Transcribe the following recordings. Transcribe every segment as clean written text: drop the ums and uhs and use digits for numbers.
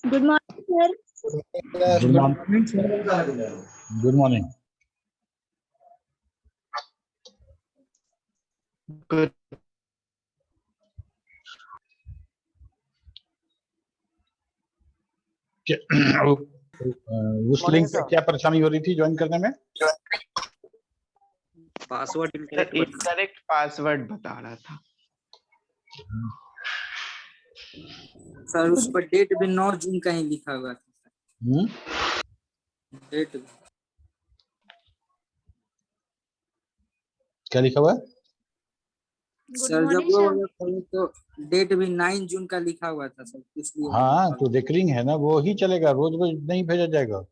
Good morning, sir. Good morning, sir. Good morning. Good. उस link पे क्या परेशानी हो रही थी ज्वाइन करने में? पासवर्ड इनकरेक्ट पासवर्ड बता रहा था सर। उस पर डेट भी 9 जून का ही लिखा हुआ था। डेट क्या लिखा हुआ है सर? जब वो वाला खोले तो डेट भी 9 जून का लिखा हुआ था सर, इसलिए। हाँ, तो रिकरिंग है ना, वो ही चलेगा, रोज रोज नहीं भेजा जाएगा।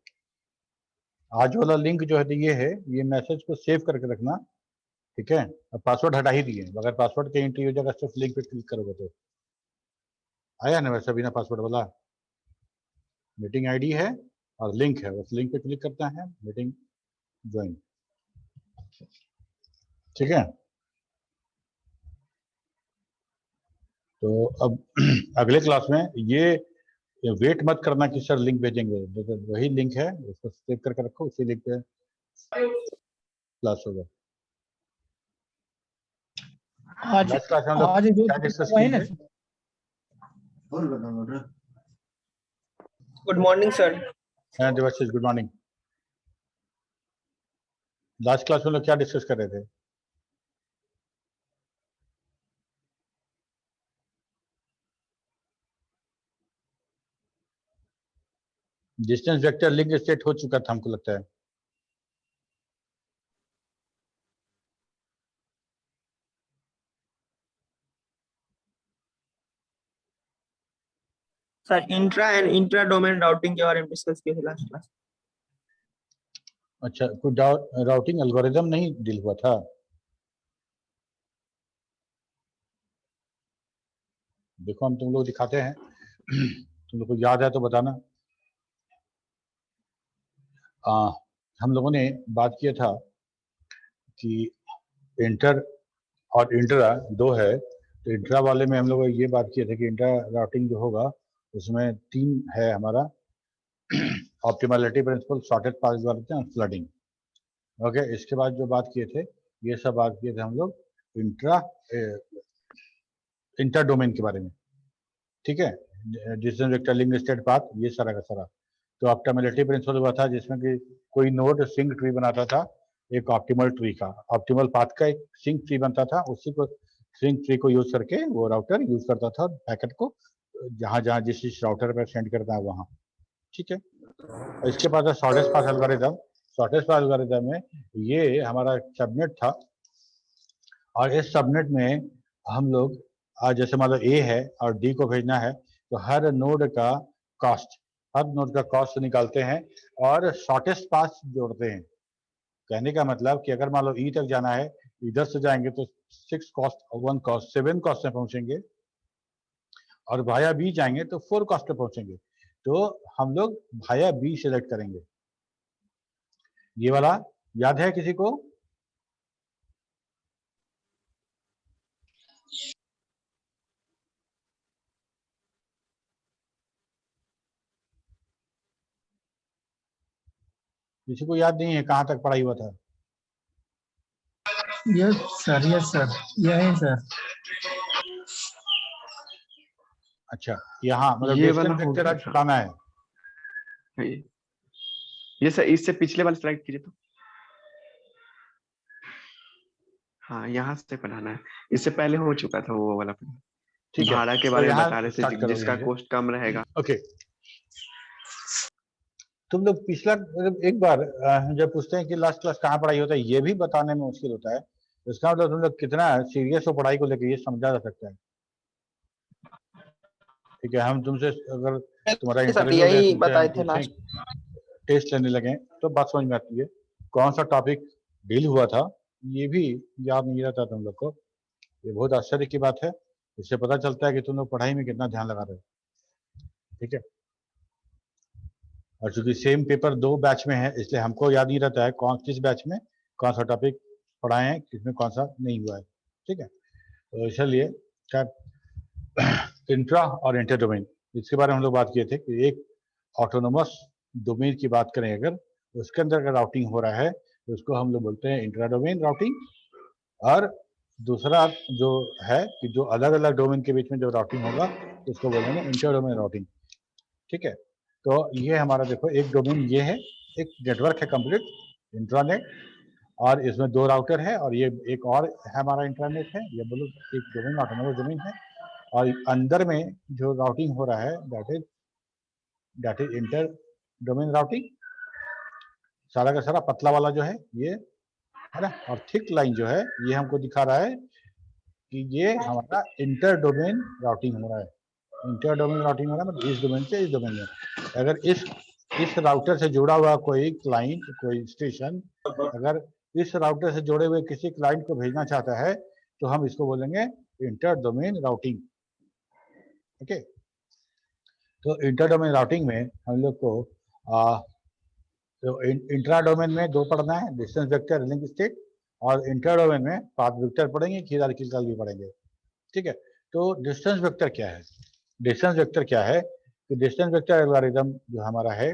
आज वाला लिंक जो है तो ये है, ये मैसेज को सेव करके रखना, ठीक है। अब पासवर्ड हटा ही दिए, अगर पासवर्ड के एंट्री हो जाएगा सिर्फ लिंक पे क्लिक करोगे तो आया ना, वैसा बिना पासवर्ड वाला मीटिंग आईडी है और लिंक है, उस लिंक पे क्लिक करता है, मीटिंग ज्वाइन, ठीक है। तो अब अगले क्लास में ये वेट मत करना कि सर लिंक भेजेंगे, तो वही लिंक है, उसको सेव करके रखो, उसी लिंक पे क्लास होगा। आज क्लास में लोग क्या डिस्कस किए? Good morning sir. हाँ Devashish, good morning. Last class में लोग क्या डिस्कस कर रहे थे? डिस्टेंस वेक्टर लिंक स्टेट हो चुका था हमको लगता है। Sir intra and intra domain routing के बारे में डिस्कस किए थे लास्ट क्लास। अच्छा, कोई राउटिंग एल्गोरिदम नहीं डील हुआ था? देखो हम तुम लोग दिखाते हैं, तुम लोग को याद है तो बताना। हम लोगों ने बात किया था कि इंटर और इंट्रा दो है, तो इंट्रा वाले में हम लोग ये बात किए थे कि इंट्रा राउटिंग जो होगा उसमें 3 है हमारा, optimality principle, shortest path algorithm और फ्लडिंग। ओके, इसके बाद जो बात किए थे, ये सब बात किए थे हम लोग इंटर डोमेन के बारे में, ठीक है। Distance vector link state path, ये सारा का सारा। तो ऑप्टिमलिटी प्रिंसिपल हुआ था जिसमें कि कोई नोड सिंक ट्री बनाता था, एक ऑप्टिमल ट्री का, ऑप्टिमल पाथ का एक सिंक ट्री बनता था, उसी को सिंक ट्री को यूज करके वो राउटर यूज करता था पैकेट को जहां जहां जिस राउटर पर सेंड करता है वहां, ठीक है। इसके बाद है shortest path algorithm. Shortest path algorithm में ये हमारा सबनेट था, और इस सबनेट में हम लोग आज जैसे मान लो ए है और डी को भेजना है, तो हर नोड का कॉस्ट निकालते हैं और शॉर्टेस्ट पाथ जोड़ते हैं। कहने का मतलब कि अगर मान लो ई तक जाना है, इधर से जाएंगे तो 6 कॉस्ट, 1 कॉस्ट, 7 कॉस्ट में पहुंचेंगे, और भाया बी जाएंगे तो 4 कॉस्ट में पहुंचेंगे। तो हम लोग भाया बी सिलेक्ट करेंगे। ये वाला याद है किसी को? किसी को याद नहीं है कहां तक पढ़ाई हुआ था? यस सर, यही सर। अच्छा, यहाँ मतलब ये वाला डिस्टेंस हो वेक्टर गया आज सर। पढ़ाना है। ये सर इससे पिछले वाला स्लाइड कीजिए तो। हाँ, यहाँ से पढ़ाना है, इससे पहले हो चुका था वो वाला। ठीक है, भाड़ा के तो बारे में यहाँ बता रहे स्टार्ट थे, करो जिसका यहाँ से। कॉस्ट कम रहेगा। ओके, तुम लोग पिछला मतलब एक बार जब पूछते हैं कि लास्ट क्लास कहाँ पढ़ाई होता है, ये भी बताने में मुश्किल होता है। इसका मतलब तुम लोग कितना सीरियस हो पढ़ाई को लेकर, ये समझा जा सकता है। ठीक है, हम तुमसे अगर तुम्हारा इंटरव्यू ले, यही तुमसे हम बताए थे पूछें, लास्ट। टेस्ट लेने लगे, तो बात समझ में आती है कौन सा टॉपिक डील हुआ था, ये भी याद नहीं रहता तुम लोग को। ये बहुत आश्चर्य की बात है, इससे पता चलता है कि तुम लोग पढ़ाई में कितना ध्यान लगा रहे हो, ठीक है। और चूंकि सेम पेपर 2 बैच में है, इसलिए हमको याद नहीं रहता है कौन किस बैच में कौन सा टॉपिक पढ़ाए हैं, किसमें कौन सा नहीं हुआ है, ठीक है। तो इसलिए क्या इंट्रा और इंटर डोमेन, इसके बारे में हम लोग बात किए थे कि एक ऑटोनोमस डोमेन की बात करें अगर, उसके अंदर अगर राउटिंग हो रहा है तो उसको हम लोग बोलते हैं इंट्रा डोमेन राउटिंग। और दूसरा जो है कि जो अलग अलग डोमेन के बीच में जो राउटिंग होगा तो उसको बोलेंगे इंटर डोमेन राउटिंग। ठीक है, तो ये हमारा देखो एक डोमेन ये है, एक नेटवर्क है कंप्लीट इंट्रानेट, और इसमें 2 राउटर है और ये एक और है हमारा इंटरनेट है, ये बोलो एक डोमेन ऑटोनोमस डोमेन है। और अंदर में जो राउटिंग हो रहा है that is inter domain routing. सारा का सारा पतला वाला जो है ये है ना, और थिक लाइन जो है ये हमको दिखा रहा है कि ये हमारा इंटर डोमेन राउटिंग हो रहा है। इंटर डोमेन राउटिंग हो रहा है मतलब इस डोमेन से इस डोमेन में। अगर इस राउटर से जुड़ा हुआ कोई क्लाइंट, कोई स्टेशन अगर इस राउटर से जुड़े हुए किसी क्लाइंट को भेजना चाहता है तो हम इसको बोलेंगे इंटर डोमेन राउटिंग। ओके, तो इंटर डोमेन राउटिंग में हम लोग को तो इंट्रा डोमेन में 2 पढ़ना है, डिस्टेंस वेक्टर लिंक स्टेट, और इंटर डोमेन में पाथ वेक्टर पढ़ेंगे, हायरार्किकल भी पढ़ेंगे। ठीक है, तो डिस्टेंस वेक्टर क्या है? डिस्टेंस वेक्टर क्या है कि डिस्टेंस वेक्टर एल्गोरिथम जो हमारा है,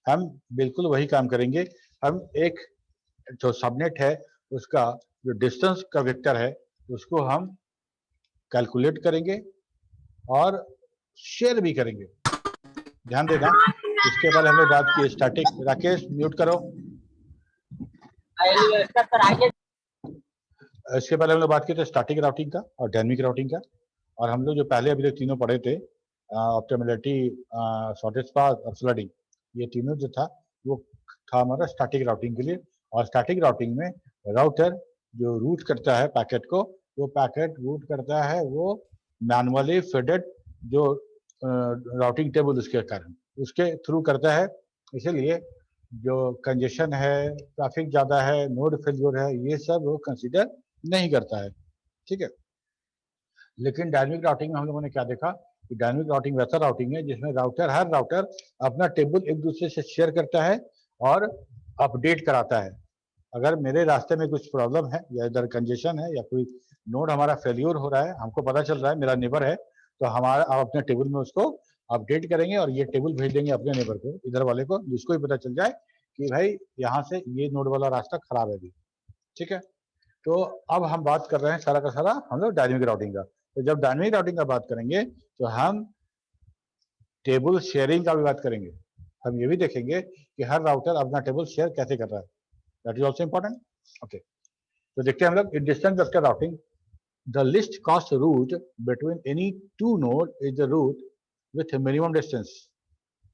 हम बिल्कुल वही काम करेंगे। हम एक जो सबनेट है उसका जो डिस्टेंस का वेक्टर है उसको हम कैलकुलेट करेंगे और शेयर भी करेंगे। ध्यान देना, इसके पहले हमने बात की स्टैटिक। राकेश म्यूट करो। इसके पहले हम लोग बात की थी स्टैटिक राउटिंग का और डायनेमिक राउटिंग का, और हम लोग जो पहले अभी तक तीनों पढ़े थे ऑप्टिमलिटी, शॉर्टेस्ट पाथ और फ्लडिंग, ये तीनों जो था वो था हमारा स्टैटिक राउटिंग के लिए। और स्टैटिक राउटिंग में राउटर जो रूट करता है पैकेट को, वो पैकेट रूट करता है वो मैनुअली फीडेड जो राउटिंग टेबल उसके कारण उसके थ्रू करता है। इसीलिए जो कंजेशन है, ट्रैफिक ज़्यादा है, नोड फेल्योर है, ये सब वो कंसीडर नहीं करता है। ठीक है, लेकिन डायनेमिक राउटिंग में हम लोगों ने क्या देखा कि डायनेमिक राउटिंग वैसा राउटिंग है जिसमें हर राउटर अपना टेबल एक दूसरे से शेयर करता है और अपडेट कराता है। अगर मेरे रास्ते में कुछ प्रॉब्लम है या इधर कंजेशन है या कोई नोड हमारा फेल्योर हो रहा है, हमको पता चल रहा है, मेरा नेबर है, तो हमारा आप अपने टेबल में उसको अपडेट करेंगे और ये टेबल भेज देंगे अपने नेबर को, इधर वाले को, जिसको भी पता चल जाए कि भाई यहाँ से ये नोड वाला रास्ता खराब है अभी। ठीक है, तो अब हम बात कर रहे हैं सारा का सारा हम लोग डायनेमिक राउटिंग का। तो जब डायनेमिक राउटिंग का बात करेंगे तो हम टेबल शेयरिंग का भी बात करेंगे। हम ये भी देखेंगे कि हर राउटर अपना टेबल शेयर कैसे कर रहा है, that is also important. Okay, तो देखते हैं हम लोग in distance vector routing. The least cost route between any 2 nodes is the route with minimum distance.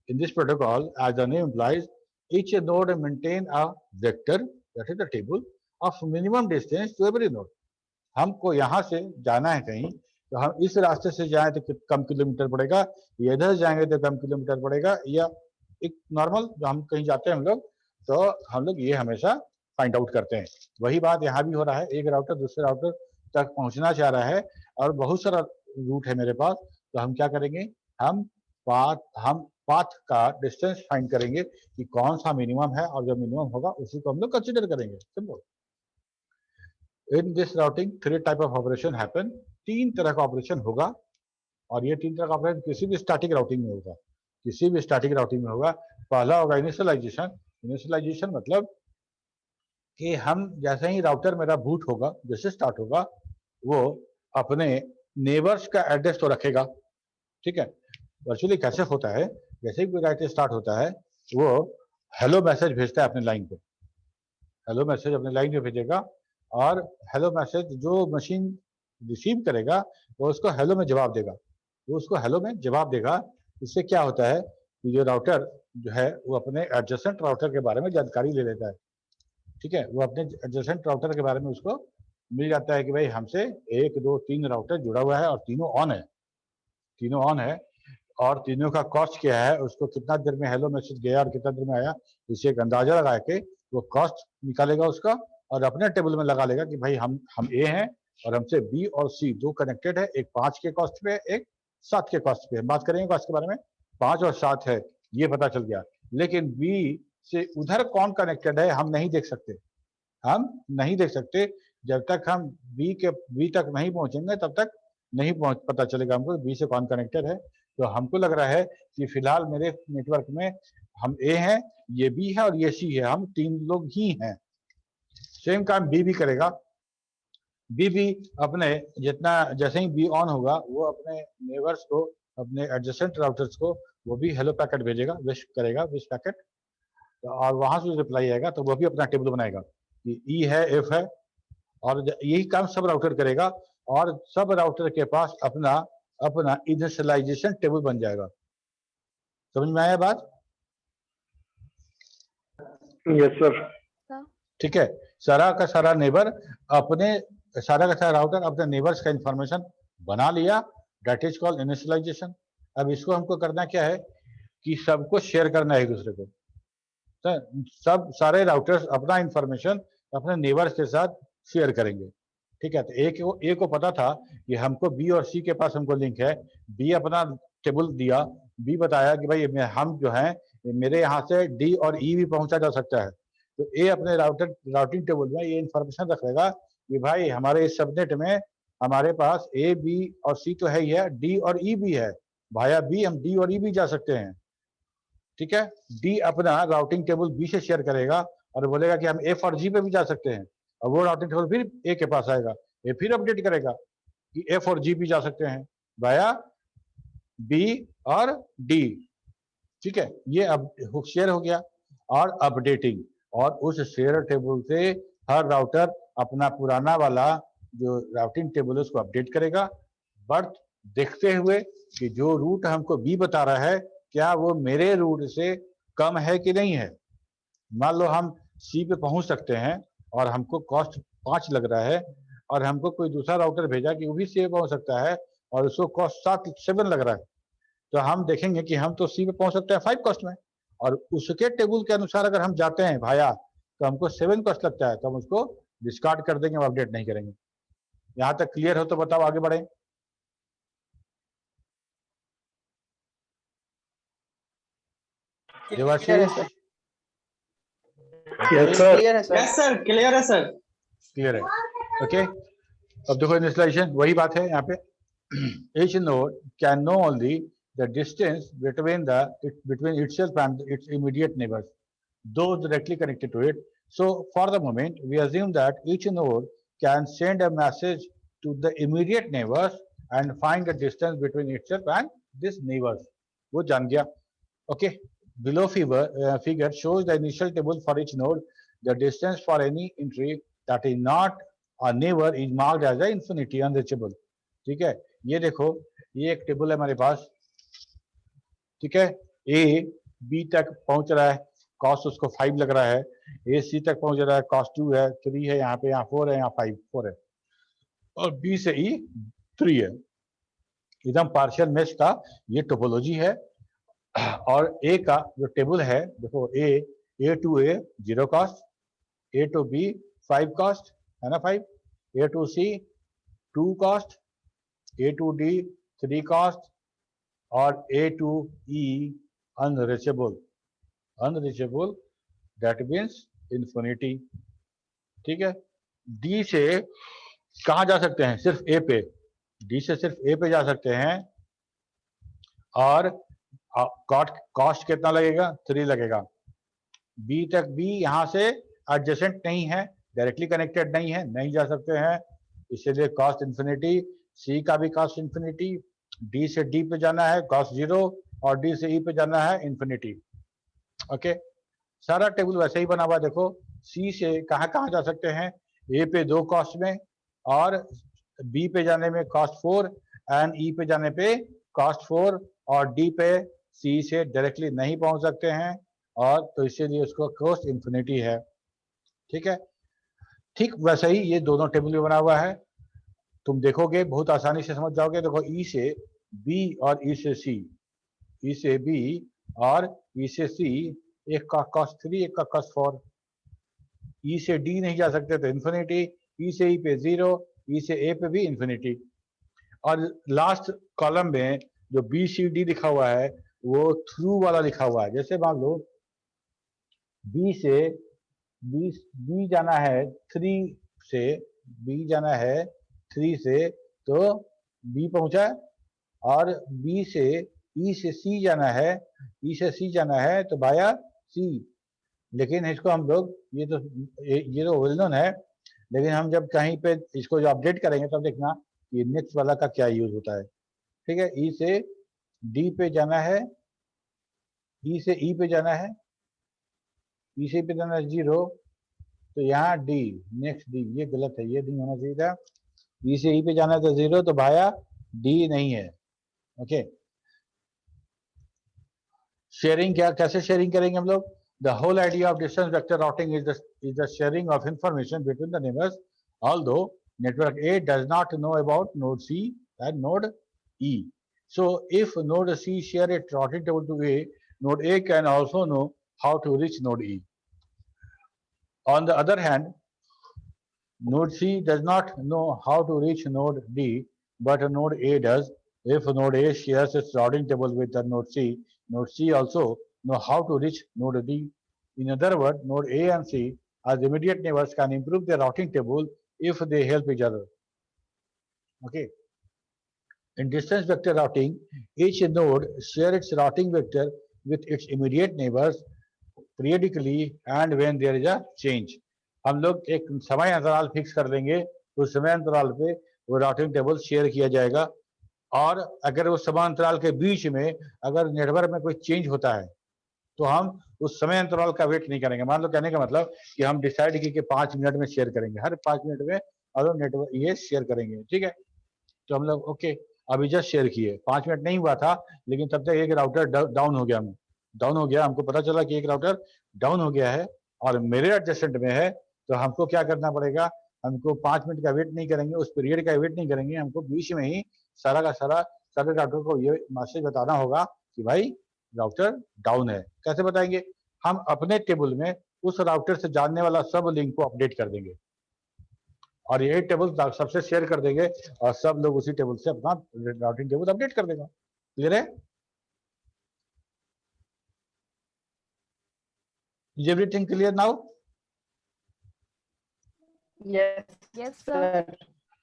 In this protocol, as the name implies, each node maintain a vector, that is the table, of minimum distance to every node. हमको यहाँ से जाना है कहीं, तो हम इस रास्ते से जाएं तो कम किलोमीटर पड़ेगा, या इधर जाएंगे तो कम किलोमीटर पड़ेगा, या एक नॉर्मल जो हम कहीं जाते हैं हम लोग, तो हम लोग ये हमेशा फाइंड आउट करते हैं। वही बात यहाँ भी हो रहा है, एक राउटर दूसरे राउटर तक पहुंचना चाह रहा है और बहुत सारा रूट है मेरे पास, तो हम क्या करेंगे, हम पाथ का डिस्टेंस फाइंड करेंगे कि कौन सा मिनिमम है, और जो मिनिमम होगा उसी को हम लोग कंसीडर करेंगे। Simple. In this routing 3 type of operation happen. 3 तरह का ऑपरेशन होगा, और ये 3 तरह का ऑपरेशन किसी भी स्टैटिक राउटिंग में होगा, किसी भी स्टैटिक राउटिंग में होगा। पहला होगा इनिशियलाइजेशन। इनिशियलाइजेशन मतलब कि हम जैसे ही राउटर मेरा बूट होगा, जैसे स्टार्ट होगा, वो अपने नेबर्स का एड्रेस तो रखेगा। ठीक है, वर्चुअली कैसे होता है, जैसे ही कोई राउटर स्टार्ट होता है वो हेलो मैसेज भेजता है अपने लाइन पे, हेलो मैसेज अपने लाइन पे भेजेगा, और हेलो मैसेज जो मशीन रिसीव करेगा वो उसको हेलो में जवाब देगा, वो उसको हेलो में जवाब देगा। इससे क्या होता है कि जो राउटर जो है वो अपने एडजेसेंट राउटर के बारे में जानकारी ले लेता है। ठीक है, वो अपने एडजेसेंट राउटर के बारे में उसको मिल जाता है कि भाई हमसे 1 2 3 राउटर जुड़ा हुआ है और तीनों ऑन है, तीनों ऑन है, और तीनों का कॉस्ट क्या है, उसको कितना देर में हेलो मैसेज गया और कितना देर में आया, इससे एक अंदाजा लगा के वो कॉस्ट निकालेगा उसका, और अपने टेबल में लगा लेगा कि भाई हम ए हैं और हमसे बी और सी 2 कनेक्टेड है, एक 5 के कॉस्ट पे, एक 7 के कॉस्ट पे। हम बात करेंगे कॉस्ट के बारे में, 5 और 7 है ये पता चल गया, लेकिन बी से उधर कौन कनेक्टेड है हम नहीं देख सकते, हम नहीं देख सकते। जब तक हम बी तक नहीं पहुंचेंगे तब तक नहीं पता चलेगा हमको बी से कौन कनेक्टेड है। तो हमको लग रहा है कि फिलहाल मेरे नेटवर्क में हम ए हैं, ये बी है और ये सी है, हम 3 लोग ही हैं। सेम काम बी भी करेगा। बी भी अपने जितना जैसे ही बी ऑन होगा वो अपने नेबर्स को, अपने एडजेसेंट राउटर्स को वो भी हेलो पैकेट भेजेगा, विश करेगा, विश पैकेट, और वहां से रिप्लाई आएगा तो वो भी अपना टेबल बनाएगा कि ई है, एफ है, और यही काम सब राउटर करेगा और सब राउटर के पास अपना अपना इनिशियलाइजेशन टेबल बन जाएगा। समझ में आया बात? Yes sir. ठीक है, सारा का सारा नेबर अपने, सारा का सारा राउटर अपने नेबर्स का इंफॉर्मेशन बना लिया, दैट इज कॉल्ड इनिशियलाइजेशन। अब इसको हमको करना क्या है कि सबको शेयर करना है एक दूसरे को। सब सारे राउटर्स अपना इंफॉर्मेशन अपने नेबर्स के साथ शेयर करेंगे। ठीक है, तो ए को पता था कि हमको बी और सी के पास हमको लिंक है, बी अपना टेबल दिया, बी बताया कि भाई हम जो है मेरे यहाँ से डी और ई भी पहुंचा जा सकता है, तो ए अपने राउटिंग टेबल में ये इंफॉर्मेशन रखेगा कि भाई हमारे इस सबनेट में हमारे पास ए, बी और सी तो है ही है, डी और ई भी है, भाया बी हम डी और ई भी जा सकते हैं। ठीक है, डी अपना राउटिंग टेबल बी से शेयर करेगा और बोलेगा कि हम एफ और जी पे भी जा सकते हैं, और वो राउटिंग टेबल फिर ए के पास आएगा, ए फिर अपडेट करेगा कि एफ और जी भी जा सकते हैं वाया बी और डी। ठीक है, ये अब शेयर हो गया। और अपडेटिंग, और उस शेयर टेबल से हर राउटर अपना पुराना वाला जो राउटिंग टेबल है उसको अपडेट करेगा, बट देखते हुए कि जो रूट हमको बी बता रहा है क्या वो मेरे रूट से कम है कि नहीं है। मान लो हम सी पे पहुंच सकते हैं और हमको कॉस्ट 5 लग रहा है, और हमको कोई दूसरा राउटर भेजा कि वो भी सी पे पहुंच सकता है और उसको कॉस्ट 7 लग रहा है, तो हम देखेंगे कि हम तो सी पे पहुंच सकते हैं 5 कॉस्ट में, और उसके टेबल के अनुसार अगर हम जाते हैं भाया तो हमको 7 कॉस्ट लगता है, तो हम उसको डिस्कार्ड कर देंगे, अपडेट नहीं करेंगे। यहां तक क्लियर हो तो बताओ, आगे बढ़े। Devashish? Yes sir. Yes sir, clear है सर। क्लियर है, ओके। अब देखो इनिशियलाइजेशन वही बात है यहाँ पे। each node can know only the distance between itself and its immediate neighbors, those directly connected to it. So for the moment we assume that each node can send a message to the immediate neighbors and find the distance between itself and this neighbors. वो जान गया, okay. Below figure shows the initial table for each node. The distance for any entry that is not a neighbor is marked as a infinity, unreachable. ठीक है, ये देखो ये एक table है हमारे पास। ठीक है, ए बी तक पहुंच रहा है, कॉस्ट उसको 5 लग रहा है, ए सी तक पहुंच रहा है, कॉस्ट 2 है, 3 है, यहाँ पे, यहाँ 4 है, यहाँ 4 है, और बी से ई 3 है। एकदम पार्शियल मेश का ये टोपोलॉजी है। और ए का जो टेबल है देखो, A to A 0 cost, A to B 5 cost है ना, 5, A to C 2 cost, A to D 3 cost, और A to E unreachable. Unreachable that means infinity. ठीक है, डी से कहाँ जा सकते हैं? सिर्फ ए पे, डी से सिर्फ ए पे जा सकते हैं, और कॉस्ट कितना लगेगा? 3 लगेगा। बी तक, बी यहाँ से एडजेसेंट नहीं है, डायरेक्टली कनेक्टेड नहीं है, नहीं जा सकते हैं, इसलिए कॉस्ट इंफिनिटी। सी का भी कॉस्ट इंफिनिटी, डी से डी पे जाना है कॉस्ट 0, और डी से ई पे जाना है इंफिनिटी। ओके, सारा टेबल वैसे ही बना हुआ। देखो सी से कहाँ कहाँ जा सकते हैं? ए पे 2 कॉस्ट में, और बी पे जाने में कॉस्ट 4, एंड ई पे जाने पे कॉस्ट 4, और डी पे सी से डायरेक्टली नहीं पहुंच सकते हैं, और तो इसीलिए उसको कॉस्ट इंफिनिटी है। ठीक है, ठीक वैसे ही ये दोनों टेबल भी बना हुआ है, तुम देखोगे बहुत आसानी से समझ जाओगे। देखो ई से बी और ई से सी, ई से बी और ई से सी, एक का कॉस्ट 3, एक का कॉस्ट 4। ई से डी नहीं जा सकते तो इंफिनिटी, ई से ई पे 0, ई से ए पे भी इंफिनिटी। और लास्ट कॉलम में जो बी सी डी लिखा हुआ है वो थ्रू वाला लिखा हुआ है। जैसे मान लो बी से बी जाना है 3 से, बी जाना है 3 से, तो बी पहुंचा, और बी से ई से सी जाना है, ई से सी जाना है तो बाया सी। लेकिन इसको हम लोग ये तो ओरिजिनल है, लेकिन हम जब कहीं पे इसको जो अपडेट करेंगे तब देखना ये नेक्स्ट वाला का क्या यूज होता है। ठीक है, ई से डी पे जाना है, ई से ई पे जाना है, ई से पे जाना है 0, तो यहाँ डी, नेक्स्ट डी, ये गलत है, ये नहीं होना चाहिए था। ई से ई पे जाना है तो 0, तो भाया डी नहीं है। ओके, शेयरिंग क्या, कैसे शेयरिंग करेंगे हम लोग? The whole idea of distance vector routing is the sharing of information between the neighbors, although network A does not know about node C and node E. So if node C share its routing table to A, node A can also know how to reach node E. On the other hand, node C does not know how to reach node D, but node A does. If node A shares its routing table with the node C also know how to reach node D. In other words, node A and C as immediate neighbors can improve their routing table if they help each other. Okay. In distance vector routing, each node shares its routing vector with its immediate neighbors periodically and when there is a change. हम लोग एक समय अंतराल fix कर देंगे, उस समय अंतराल पे वो राउटिंग टेबल शेयर किया जाएगा, और अगर उस समय अंतराल के बीच में अगर नेटवर्क में कोई चेंज होता है तो हम उस समय अंतराल का वेट नहीं करेंगे। मान लो कहने का मतलब कि हम डिसाइड की कि 5 मिनट में शेयर करेंगे, हर 5 मिनट में और नेटवर्क ये शेयर करेंगे। ठीक है, तो हम लोग ओके अभी जस्ट शेयर किए, 5 मिनट नहीं हुआ था, लेकिन तब तक एक राउटर डाउन हो गया, हमको पता चला कि एक राउटर डाउन हो गया है और मेरे एडजस्टेंट में है, तो हमको क्या करना पड़ेगा? हमको 5 मिनट का वेट नहीं करेंगे, उस पीरियड का वेट नहीं करेंगे, हमको बीच में ही सारा का सारा सारे राउटर को ये मैसेज बताना होगा कि भाई राउटर डाउन है। कैसे बताएंगे? हम अपने टेबल में उस राउटर से जानने वाला सब लिंक को अपडेट कर देंगे और ये टेबल सबसे शेयर कर देंगे और सब लोग उसी टेबल से अपना राउटिंग टेबल अपडेट कर देगा। क्लियर है? Is everything clear now? Yes, sir.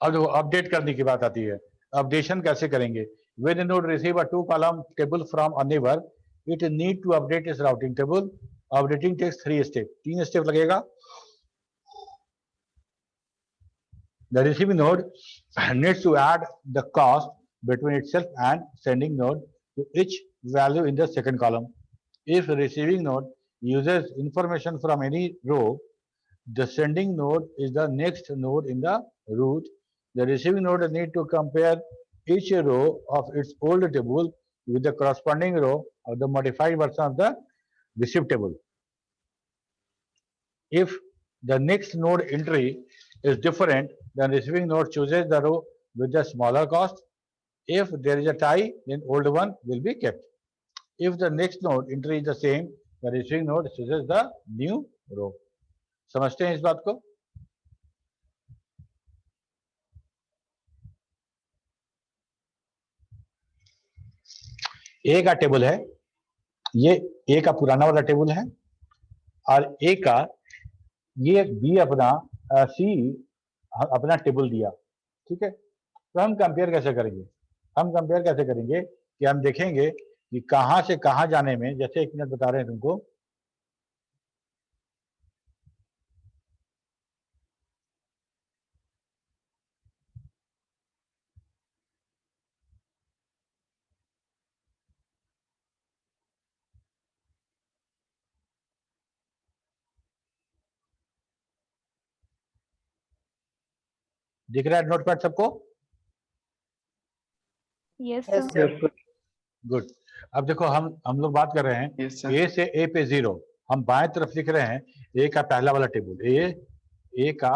अब जो अपडेट करने की बात आती है, अपडेशन कैसे करेंगे? When a node receive a 2-column table from a neighbor, it need to update its routing table. Updating takes 3 steps. 3 step लगेगा। The receiving node needs to add the cost between itself and sending node to each value in the second column. If the receiving node uses information from any row, the sending node is the next node in the route. The receiving node need to compare each row of its old table with the corresponding row of the modified version of the received table. If the next node entry is different, then receiving node chooses the row with the smaller cost. If there is a tie, then old one will be kept. If the next node entry is the same, the receiving node chooses the new row. समझते हैं इस बात को? ए का table है, ये ए का पुराना वाला टेबल है और ए का ये बी अपना सी अपना टेबल दिया। ठीक है, तो हम कंपेयर कैसे करेंगे? हम कंपेयर कैसे करेंगे कि हम देखेंगे कि कहां से कहां जाने में, जैसे एक मिनट बता रहे हैं तुमको, दिख रहा है नोटपैड सबको? Yes, sir. गुड। अब देखो हम लोग बात कर रहे हैं Yes, sir. ए से ए पे 0, हम बाएं तरफ लिख रहे हैं ए का पहला वाला टेबल, ए का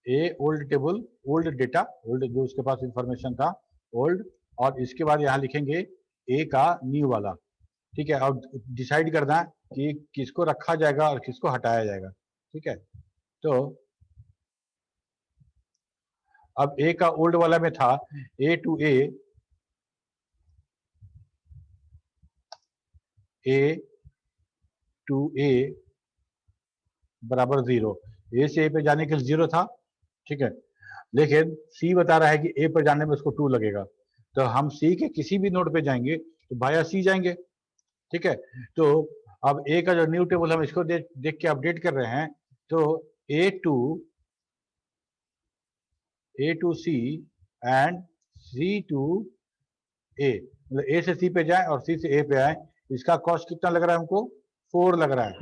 A old table, old data, old जो उसके पास इंफॉर्मेशन था ओल्ड, और इसके बाद यहाँ लिखेंगे ए का न्यू वाला। ठीक है, और डिसाइड करना है कि किसको रखा जाएगा और किसको हटाया जाएगा। ठीक है, तो अब ए का ओल्ड वाला में था ए टू ए टू ए बराबर 0, ए से ए पे जाने के लिए 0 था। ठीक है, लेकिन सी बता रहा है कि ए पर जाने में उसको 2 लगेगा, तो हम सी के किसी भी नोड पे जाएंगे तो बाया सी जाएंगे, ठीक है। तो अब ए का जो न्यू टेबल हम इसको देख के अपडेट कर रहे हैं, तो A to C and C to A, मतलब ए से सी पे जाए और सी से ए पे आए, इसका कॉस्ट कितना लग रहा है हमको? 4 लग रहा है,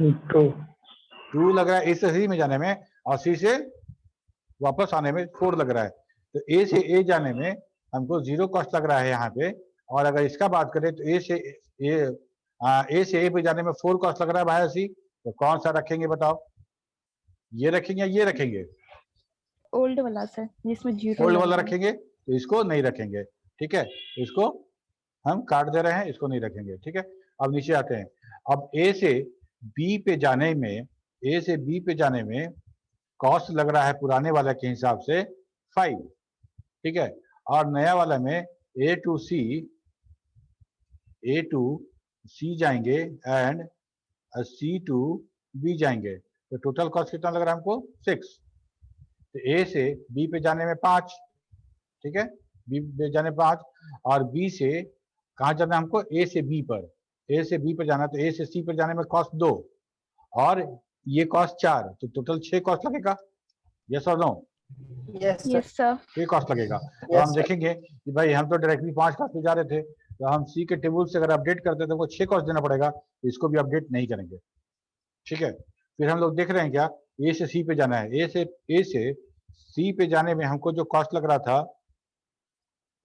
2 लग रहा है ए से सी में जाने में, और सी से वापस आने में 4 लग रहा है। तो ए से ए जाने में हमको 0 कॉस्ट लग रहा है यहाँ पे। और अगर इसका बात करें तो ए से ए पे जाने में 4 कॉस्ट लग रहा है बाया सी, तो कौन सा रखेंगे बताओ? ये रखेंगे या ये रखेंगे? ओल्ड वाला सर, जिसमें जीरो ओल्ड वाला रखेंगे, तो इसको नहीं रखेंगे, ठीक है। इसको हम काट दे रहे हैं, इसको नहीं रखेंगे, ठीक है। अब नीचे आते हैं। अब ए से बी पे जाने में कॉस्ट लग रहा है पुराने वाले के हिसाब से 5, ठीक है। और नया वाला में ए टू सी जाएंगे एंड सी टू बी जाएंगे, तो टोटल कॉस्ट कितना लग रहा है हमको? 6। तो ए से बी पे जाने में 5, ठीक है, बी पे जाने 5, और बी से कहाँ जाना है हमको? ए से बी पर। ए से बी पर जाना, तो ए से सी पर जाने में कॉस्ट 2 और ये कॉस्ट 4, तो टोटल 6 कॉस्ट लगेगा। यस और no? Yes yes sir. 6 cost लगेगा। तो हम देखेंगे कि भाई हम तो डायरेक्टली 5 कॉस्ट पे जा रहे थे, तो हम सी के टेबल से अगर अपडेट करते तो वो 6 कॉस्ट देना पड़ेगा, इसको भी अपडेट नहीं करेंगे, ठीक है। फिर हम लोग देख रहे हैं क्या, ए से सी पे जाना है। ए से सी पे जाने में हमको जो कॉस्ट लग रहा था,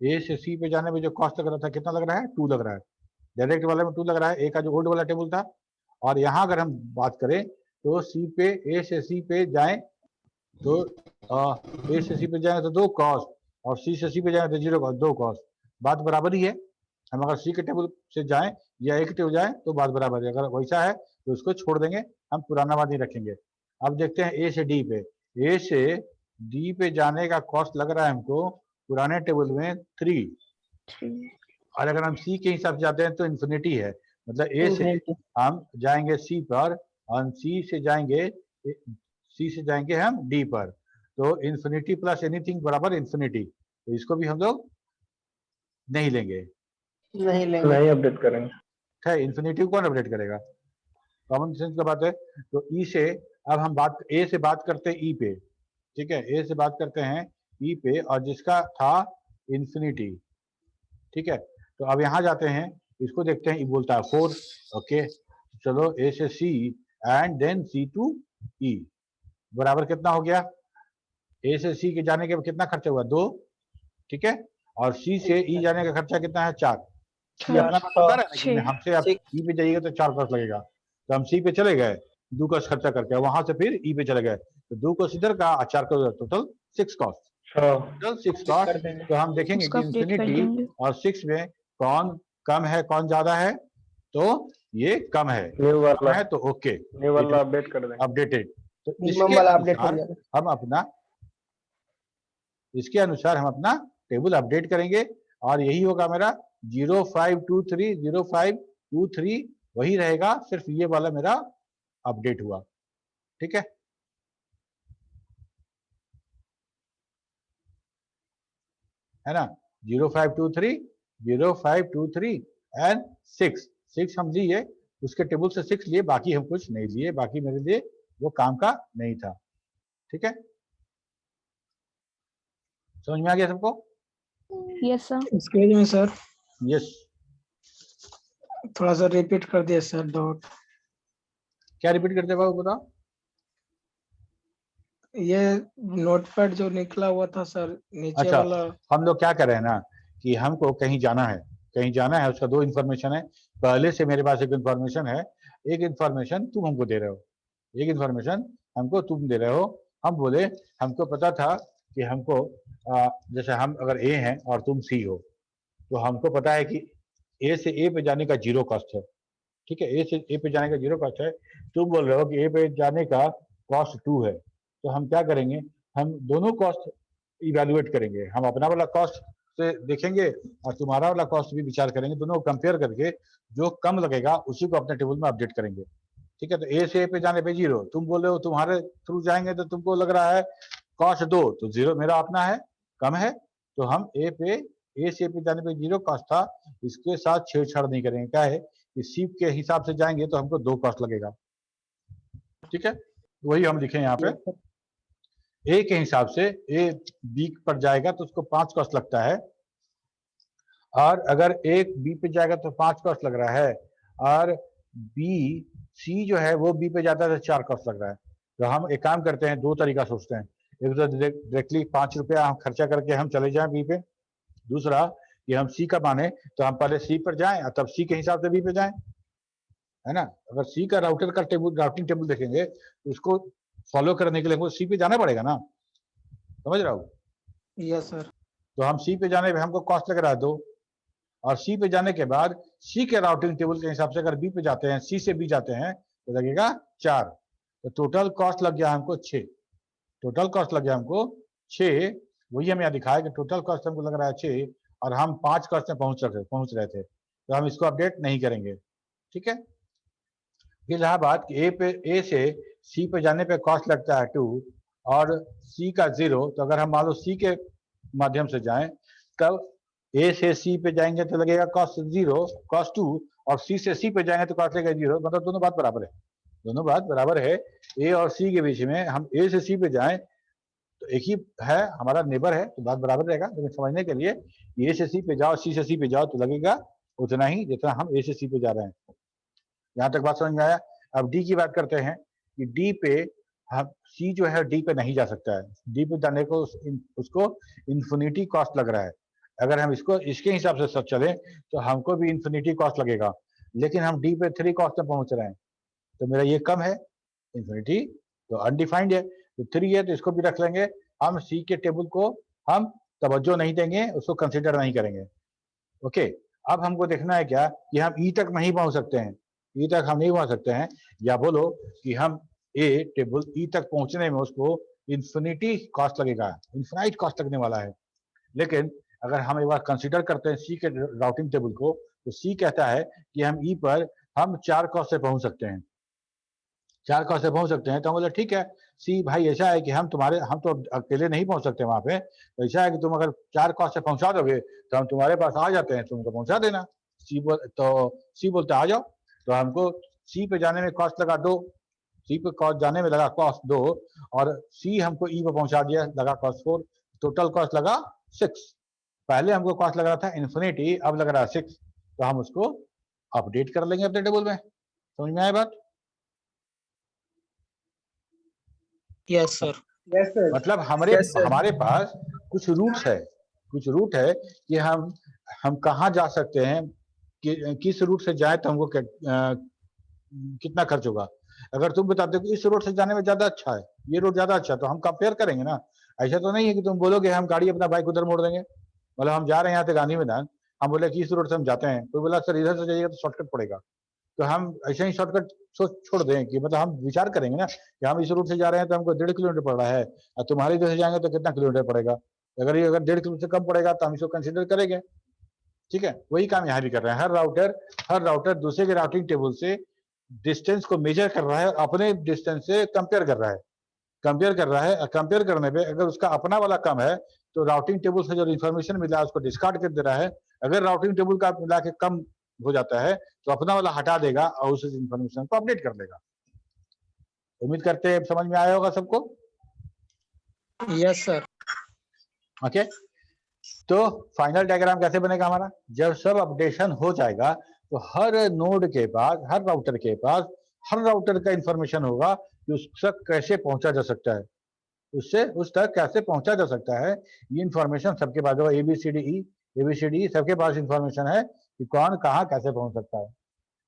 ए से सी पे जाने में जो कॉस्ट लग रहा था, कितना लग रहा है? 2 लग रहा है। डायरेक्ट वाले में 2 लग रहा है, ए का जो ओल्ड वाला टेबल था। और यहाँ अगर हम बात करें तो सी पे ए से सी पे जाए तो ए से सी पे जाए तो 2 कॉस्ट, और सी से सी पे जाए तो 0 कॉस्ट, 2 कॉस्ट। बात बराबर ही है। हम अगर सी के टेबल से जाएं या ए के टेबल जाए तो बात बराबर है। अगर वैसा है तो उसको छोड़ देंगे, हम पुराना बात नहीं रखेंगे। अब देखते हैं ए से डी पे। ए से डी पे जाने का कॉस्ट लग रहा है हमको पुराने टेबल में 3, और अगर हम सी के हिसाब से जाते हैं तो इन्फिनिटी है। मतलब ए से हम जाएंगे सी पर और सी से जाएंगे हम डी पर, तो इन्फिनिटी प्लस एनीथिंग बराबर इन्फिनिटी, तो इसको भी हम लोग नहीं लेंगे, नहीं अपडेट करेंगे। ठीक है। इन्फिनिटी कौन अपडेट करेगा? कॉमन सेंस का बात है। तो ई से अब हम ए से बात करते हैं ई पे, ठीक है। ए से बात करते हैं ई पे, और जिसका था इन्फिनिटी, ठीक है। तो अब यहाँ जाते हैं, इसको देखते हैं। ई बोलता है 4, ओके। चलो ए से सी एंड देन सी टू ई बराबर कितना हो गया? ए से सी के जाने के कितना खर्चा हुआ? 2, ठीक है। और सी से ई जाने का खर्चा कितना है? 4। ये अपना बता रहा है ना, हमसे आप ई पे जाइएगा तो 4 कॉस्ट लगेगा, तो हम सी पे चले गए 2 कॉस्ट खर्चा करके, वहां से फिर ई पे चले गए, तो 2 कॉस्ट इधर का, 4 का, टोटल 6 कॉस्ट, टोटल 6 कॉस्ट। तो हम देखेंगे कि इन्फिनिटी और 6 में कौन कम है कौन ज्यादा है, तो ये कम है, न्यू वाला है तो ओके, न्यू वाला अपडेट कर देंगे। अपडेटेड। तो इसके अनुसार हम अपना टेबल अपडेट करेंगे, और यही होगा मेरा 0523 वही रहेगा, सिर्फ ये वाला मेरा अपडेट हुआ, ठीक है। है ना, 0523 एंड 6 हम लिए, उसके टेबल से 6 लिए, बाकी हम कुछ नहीं लिए, बाकी मेरे लिए वो काम का नहीं था, ठीक है। समझ में आ गया सबको? Yes sir. इसके में सर यस। थोड़ा सा रिपीट कर दिया सर, डॉट क्या रिपीट करते बाबू बताओ? ये नोटपैड जो निकला हुआ था सर नीचे अच्छा, वाला। हम लोग क्या कर रहे हैं ना कि हमको कहीं जाना है, उसका 2 इन्फॉर्मेशन है। पहले से मेरे पास एक इन्फॉर्मेशन है, एक इन्फॉर्मेशन तुम हमको दे रहे हो, एक इन्फॉर्मेशन हमको तुम दे रहे हो। हम बोले हमको पता था कि हमको जैसे हम अगर ए हैं और तुम सी हो, तो हमको पता है कि ए से ए पे जाने का 0 कॉस्ट है, ठीक है। ए से ए पे जाने का 0 कॉस्ट है, तुम बोल रहे हो कि ए पे जाने का कॉस्ट 2 है, तो हम क्या करेंगे, हम दोनों कॉस्ट इवेल्युएट करेंगे। हम अपना वाला कॉस्ट से देखेंगे और तुम्हारा वाला कॉस्ट भी विचार करेंगे, दोनों कंपेयर करके जो कम लगेगा उसी को अपने टेबल में अपडेट करेंगे, ठीक है। तो ए से ए पे जाने पे 0, तुम बोल रहे हो तुम्हारे थ्रू जाएंगे तो तुमको लग रहा है कॉस्ट 2, तो 0 मेरा अपना है, कम है, तो हम ए पे ए से पे जाने पे 0 कॉस्ट था, इसके साथ छेड़छाड़ नहीं करेंगे। क्या है कि सी के हिसाब से जाएंगे तो हमको 2 कॉस्ट लगेगा। ठीक है, वही हम लिखे यहाँ पे। ए के हिसाब से ए बी पर जाएगा तो उसको 5 कॉस्ट लगता है, और अगर ए बी पे जाएगा तो 5 कॉस्ट लग रहा है, और बी सी जो है वो बी पे जाता है तो 4 कॉस्ट लग रहा है। तो हम एक काम करते हैं, 2 तरीका सोचते हैं। एक तो डायरेक्टली 5 रुपया हम खर्चा करके हम चले जाएं बी पे, दूसरा कि हम सी का माने तो हम पहले सी पर जाएं और तब सी के हिसाब से बी पे जाएं, है ना। अगर सी का राउटर का राउटिंग टेबल देखेंगे तो उसको फॉलो करने के लिए हमको सी पे जाना पड़ेगा ना, समझ रहा हूँ। Yes sir. तो हम सी पे जाने पे हमको कॉस्ट लग रहा है 2, और सी पे जाने के बाद सी के राउटिंग टेबल के हिसाब से अगर बी पे जाते हैं, सी से बी जाते हैं तो लगेगा 4। तो टोटल कॉस्ट लग गया हमको 6। टोटल कॉस्ट लग गया हमको 6। वही हम यहाँ दिखाया कि टोटल कॉस्ट हमको लग रहा है 6 और हम 5 कॉस्ट में पहुंच रहे थे, तो हम इसको अपडेट नहीं करेंगे। ठीक है, फिर रहा बात कि ए से सी पे जाने पे कॉस्ट लगता है 2 और सी का 0। तो अगर हम मान लो सी के माध्यम से जाएं तब ए से सी पे जाएंगे तो लगेगा कॉस्ट 0 कॉस्ट 2, और सी से सी पे जाएंगे तो कॉस्ट लगेगा 0। मतलब दोनों बात बराबर है, दोनों बात बराबर है। ए और सी के बीच में हम ए से सी पे जाएं तो एक ही है, हमारा नेबर है, तो बात बराबर रहेगा। लेकिन समझने के लिए ए से सी पे जाओ, सी से सी पे जाओ तो लगेगा उतना ही जितना हम ए से सी पे जा रहे हैं। यहाँ तक बात समझ में आया। अब डी की बात करते हैं कि डी पे हम सी जो है डी पे नहीं जा सकता है। डी पे जाने को उसको इन्फिनिटी कॉस्ट लग रहा है। अगर हम इसको इसके हिसाब से सब चले तो हमको भी इन्फिनिटी कॉस्ट लगेगा, लेकिन हम डी पे 3 कॉस्ट में पहुंच रहे हैं, तो मेरा ये कम है, इन्फिनिटी तो अनडिफाइंड है, तो 3 है तो इसको भी रख लेंगे। हम सी के टेबल को हम तवज्जो नहीं देंगे, उसको कंसिडर नहीं करेंगे। ओके, अब हमको देखना है क्या कि हम ई तक नहीं पहुंच सकते हैं, ई तक हम नहीं पहुंच सकते हैं, या बोलो कि हम ए टेबल ई तक पहुंचने में उसको इन्फिनिटी कॉस्ट लगेगा, इन्फिनाइट कॉस्ट लगने वाला है। लेकिन अगर हम एक बार कंसिडर करते हैं सी के राउटिंग टेबल को, तो सी कहता है कि हम ई पर हम 4 कॉस्ट से पहुंच सकते हैं, 4 कॉस्ट से पहुंच सकते हैं। तो हम बोले ठीक है सी भाई, ऐसा है कि हम तो अकेले नहीं पहुंच सकते वहां पे, तो ऐसा है कि तुम अगर 4 कॉस्ट से पहुंचा दोगे तो हम तुम्हारे पास आ जाते हैं, तुमको पहुंचा देना। सी बोलते आ जाओ। तो हमको सी पे जाने में कॉस्ट लगा 2, सी पे कॉस्ट जाने में लगा कॉस्ट 2, और सी हमको ई पे पहुंचा दिया, लगा कॉस्ट 4, टोटल कॉस्ट लगा 6। पहले हमको कॉस्ट लग रहा था इन्फिनिटी, अब लग रहा है 6, तो हम उसको अपडेट कर लेंगे अपने टेबल में। समझ में आया बात? Yes sir. मतलब हमारे पास कुछ रूट है कि हम कहाँ जा सकते हैं, कि किस रूट से जाए तो हमको कितना खर्च होगा। अगर तुम बताते हो कि इस रोड से जाने में ज्यादा अच्छा है, ये रोड ज्यादा अच्छा है, तो हम कंपेयर करेंगे ना। ऐसा तो नहीं है कि तुम बोलोगे हम गाड़ी अपना बाइक उधर मोड़ देंगे। मतलब हम जा रहे हैं यहाँ से गांधी मैदान, हम बोले कि इस रोड से हम जाते हैं, कोई बोला सर इधर से जाइएगा तो शॉर्टकट पड़ेगा, तो हम ऐसे ही शॉर्टकट छोड़ दें कि मतलब हम विचार करेंगे ना कि हम इस रूट से जा रहे हैं तो हमको 1.5 किलोमीटर पड़ रहा है, और तुम्हारे इधर से जाएंगे तो कितना किलोमीटर पड़ेगा। अगर 1.5 किलोमीटर से कम पड़ेगा तो हम इसको कंसिडर करेंगे। ठीक है, वही काम यहाँ भी कर रहे हैं। हर राउटर दूसरे के राउटिंग टेबल से डिस्टेंस को मेजर कर रहा है, अपने डिस्टेंस से कंपेयर कर रहा है। कंपेयर करने पे अगर उसका अपना वाला कम है तो राउटिंग टेबल से जो इन्फॉर्मेशन मिला है उसको डिस्कार्ड कर दे रहा है। अगर राउटिंग टेबल का मिला के कम हो जाता है तो अपना वाला हटा देगा और उस इन्फॉर्मेशन को अपडेट कर लेगा। उम्मीद करते हैं समझ में आया होगा सबको। Yes sir. ओके, तो फाइनल डायग्राम कैसे बनेगा हमारा, जब सब अपडेशन हो जाएगा तो हर नोड के पास, हर राउटर के पास, हर राउटर का इंफॉर्मेशन होगा कि उस तक कैसे पहुंचा जा सकता है, उससे उस तक कैसे पहुंचा जा सकता है। ये इंफॉर्मेशन सबके पास होगा, ABCD सबके पास इंफॉर्मेशन है कि कौन कहाँ कैसे पहुंच सकता है।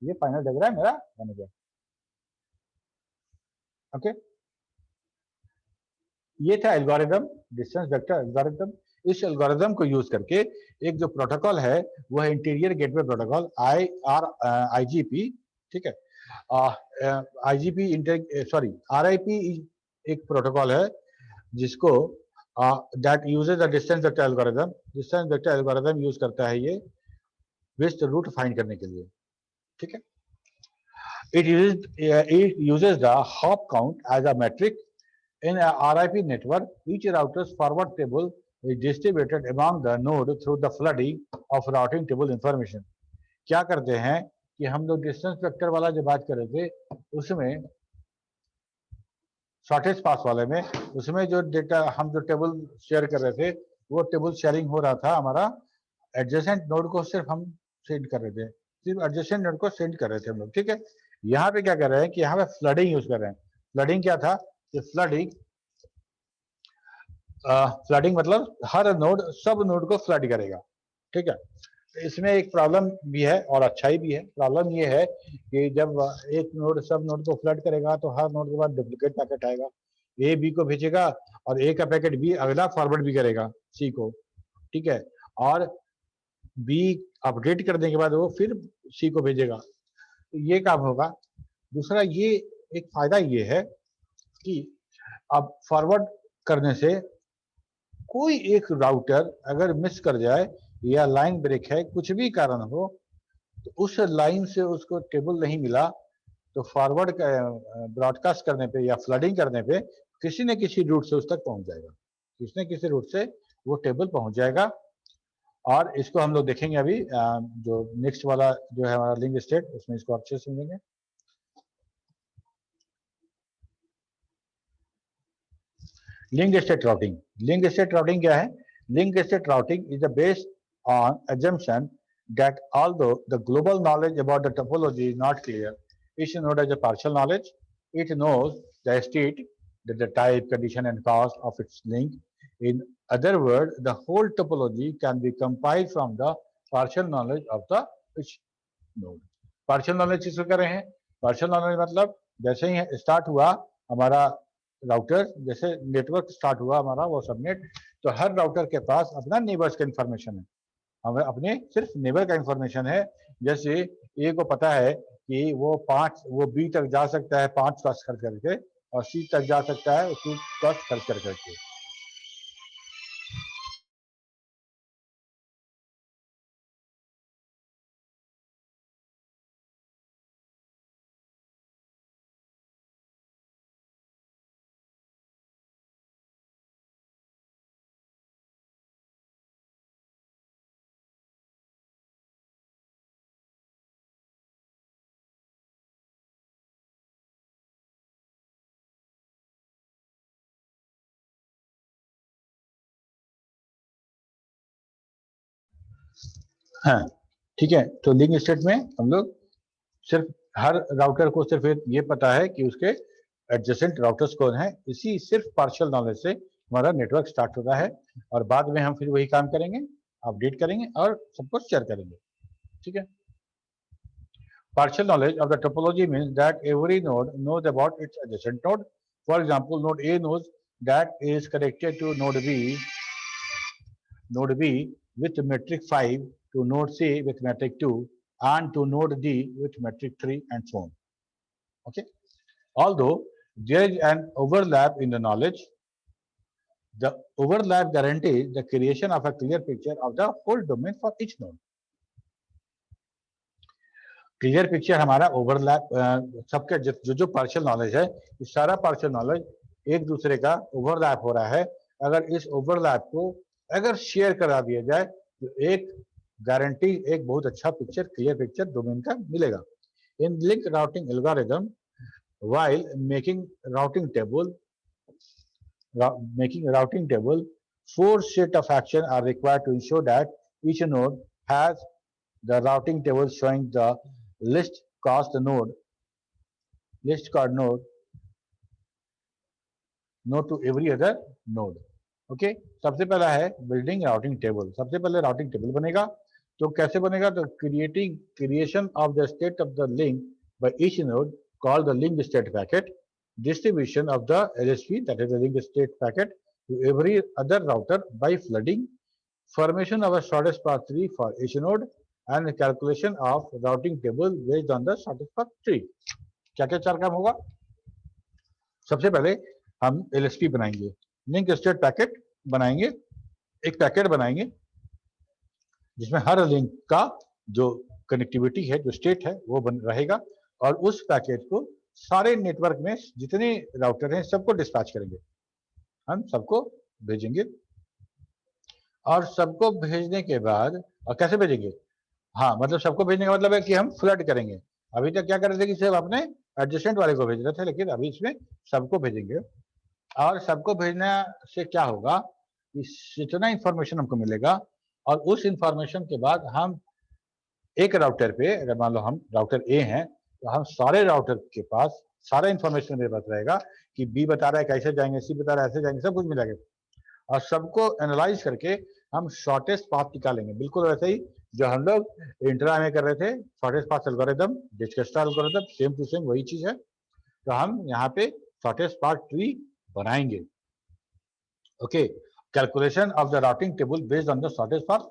ये फाइनल डायग्राम मेरा बन गया। ओके, ये था एल्गोरिथम, डिस्टेंस वेक्टर एल्गोरिथम। इस एल्गोरिथम को यूज करके एक जो प्रोटोकॉल है वो है इंटीरियर गेटवे प्रोटोकॉल, IGP। ठीक है, RIP एक प्रोटोकॉल है जिसको that uses the distance vector algorithm. Distance vector algorithm use करता है ये बेस्ट रूट फाइंड करने के लिए। ठीक है, it uses the hop count as a metric in a RIP network. Each router's forward table is distributed among the node through the flooding of routing table information. क्या करते हैं कि हम लोग डिस्टेंस वेक्टर वाला जो बात कर रहे थे उसमें शॉर्टेस्ट पास वाले में उसमें जो डेटा हम जो टेबल शेयर कर रहे थे वो टेबल शेयरिंग हो रहा था हमारा एडजेसेंट नोड को सिर्फ हम सेंड कर रहे थे, सिर्फ एडजेसेंट नोड को सेंड कर रहे थे हम लोग, ठीक है। यहाँ पे क्या कर रहे हैं कि यहाँ पे फ्लडिंग यूज कर रहे हैं। फ्लडिंग क्या था कि फ्लडिंग मतलब हर नोड सब नोड को फ्लड करेगा, ठीक है। इसमें एक प्रॉब्लम भी है और अच्छाई भी है। प्रॉब्लम ये है कि जब एक नोड सब नोड को फ्लड करेगा तो हर नोड के बाद डुप्लीकेट पैकेट आएगा, ए बी को भेजेगा और ए का पैकेट बी अगला फॉरवर्ड भी करेगा सी को, ठीक है, और बी अपडेट करने के बाद वो फिर सी को भेजेगा, तो ये काम होगा। दूसरा ये एक फायदा ये है कि अब फॉरवर्ड करने से कोई एक राउटर अगर मिस कर जाए या लाइन ब्रेक है, कुछ भी कारण हो, तो उस लाइन से उसको टेबल नहीं मिला तो फॉरवर्ड ब्रॉडकास्ट करने पे या फ्लडिंग करने पे किसी न किसी रूट से उस तक पहुंच जाएगा, किसी न किसी रूट से वो टेबल पहुंच जाएगा। और इसको हम लोग देखेंगे अभी जो नेक्स्ट वाला जो है हमारा लिंक स्टेट, उसमें इसको अच्छे से समझेंगे। Link state routing. Link state routing क्या है? Link state routing is based on assumption that although the global knowledge about the topology is not clear, each node has a partial knowledge. It knows the state, the type, condition, and cost of its link. In other words, the whole topology can be compiled from the partial knowledge of the each node. Partial knowledge किसको कह रहे हैं? Partial knowledge मतलब जैसे ही start हुआ हमारा router, जैसे network start हुआ हमारा वो सबनेट, तो हर राउटर के पास अपना नेबर्स का इंफॉर्मेशन है, हमें अपने सिर्फ नेबर का इंफॉर्मेशन है। जैसे ए को पता है कि वो बी तक जा सकता है 5 कॉस्ट खर्च करके और सी तक जा सकता है 2 कॉस्ट खर्च करके। हाँ ठीक है, तो लिंक स्टेट में हम लोग सिर्फ हर राउटर को सिर्फ ये पता है कि उसके एडजेसेंट राउटर्स कौन है, इसी सिर्फ पार्शियल नॉलेज से हमारा नेटवर्क स्टार्ट होता है और बाद में हम फिर वही काम करेंगे, अपडेट करेंगे और सबको शेयर करेंगे, ठीक है। Partial knowledge of the topology means that every node knows about its adjacent node. For example, node A knows that A is connected to node B with metric 5, to node C with metric 2, and to node D with metric 3, and so on. Okay. Although there is an overlap in the knowledge, the overlap guarantees the creation of a clear picture of the whole domain for each node. Clear picture हमारा overlap सबके जो partial knowledge है, इस सारा partial knowledge एक दूसरे का overlap हो रहा है। अगर इस ओवरलैप को अगर शेयर करा दिया जाए तो एक गारंटी, एक बहुत अच्छा पिक्चर, क्लियर पिक्चर डोमेन का मिलेगा। In link routing algorithm, while making routing table 4 set of action are required to ensure that each node has the routing table showing the list card node to every other node. Okay, सबसे पहला है building routing table. सबसे पहले routing table बनेगा, तो कैसे बनेगा? तो creation of the state of the link by each node called the link state packet, distribution of the LSP, that is the link state packet, to every other router by flooding, formation of a shortest path tree for each node, and calculation of routing table based on the shortest path tree. क्या क्या चार काम होगा? सबसे पहले हम LSP बनाएंगे, link state packet बनाएंगे, एक पैकेट बनाएंगे जिसमें हर लिंक का जो कनेक्टिविटी है, जो स्टेट है, वो बन रहेगा और उस पैकेट को सारे नेटवर्क में जितने राउटर हैं सबको डिस्पैच करेंगे, हम सबको भेजेंगे। और सबको भेजने के बाद, और कैसे भेजेंगे? हाँ, मतलब सबको भेजने का मतलब है कि हम फ्लड करेंगे। अभी तक क्या कर रहे थे कि सिर्फ अपने एडजेसेंट वाले को भेज रहे थे, लेकिन अभी इसमें सबको भेजेंगे। और सबको भेजने से क्या होगा कि जितना इंफॉर्मेशन हमको मिलेगा, और उस इंफॉर्मेशन के बाद हम एक राउटर पे, अगर मान लो हम राउटर ए हैं, तो हम सारे राउटर के पास सारा इंफॉर्मेशन मेरे पास रहेगा कि बी बता रहा है कैसे जाएंगे, सी बता रहा है ऐसे जाएंगे, सब कुछ मिलेगा। और सबको एनालाइज करके हम शॉर्टेस्ट पाथ निकालेंगे, बिल्कुल वैसे ही जो हम लोग इंट्रा में कर रहे थे, shortest path algorithm, Dijkstra algorithm, same to same वही चीज है। तो हम यहाँ पे शॉर्टेस्ट पाथ ट्री बनाएंगे। Okay, calculation of the routing table based on the shortest path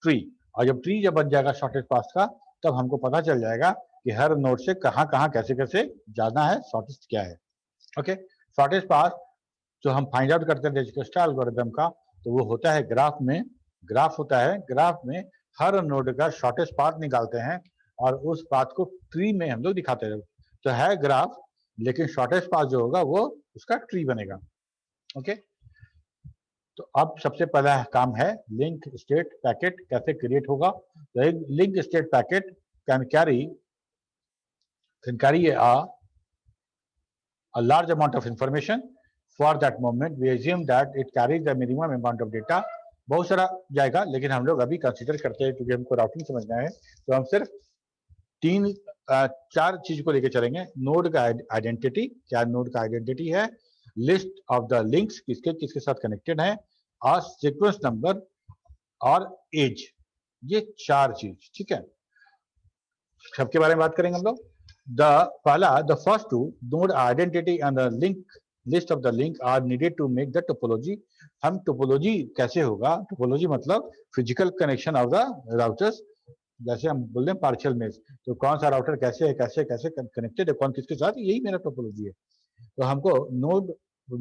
tree. और जब ट्री जब बन जाएगा शॉर्टेस्ट पाथ का, तब हमको पता चल जाएगा कि हर नोड से कहाँ कहाँ कैसे कैसे जाना है, शॉर्टेस्ट क्या है। ओके, शॉर्टेस्ट पाथ जो हम फाइंड आउट करते हैं डिजकस्ट्रा एल्गोरिथम का, तो वो होता है ग्राफ में। ग्राफ होता है, ग्राफ में हर नोड का शॉर्टेस्ट पाथ निकालते हैं और उस पाथ को ट्री में हम लोग दिखाते हैं। तो है ग्राफ, लेकिन शॉर्टेस्ट पाथ जो होगा वो उसका ट्री बनेगा। ओके, तो अब सबसे पहला काम है लिंक स्टेट पैकेट कैसे क्रिएट होगा। तो एक link state packet can carry a large amount of information. For that moment we assume that it carries the minimum amount of data. बहुत सारा जाएगा, लेकिन हम लोग अभी कंसीडर करते हैं क्योंकि हमको राउटिंग समझना है, तो हम सिर्फ चार चीज को लेके चलेंगे। नोड का आइडेंटिटी, क्या नोड का आइडेंटिटी है, लिस्ट ऑफ द लिंक्स किसके किसके साथ कनेक्टेड है, और सीक्वेंस नंबर और एज, ये चार चीज। ठीक है, सबके बारे में बात करेंगे हम लोग। The first two, node identity and the list of the link are needed to make the topology. हम टोपोलॉजी कैसे होगा, टोपोलॉजी मतलब physical connection of the routers. जैसे हम बोल रहे हैं पार्शियल मेश, तो कौन सा राउटर कैसे है, कैसे कैसे कनेक्टेड है, कौन किसके साथ, यही मेरा टोपोलॉजी है। तो हमको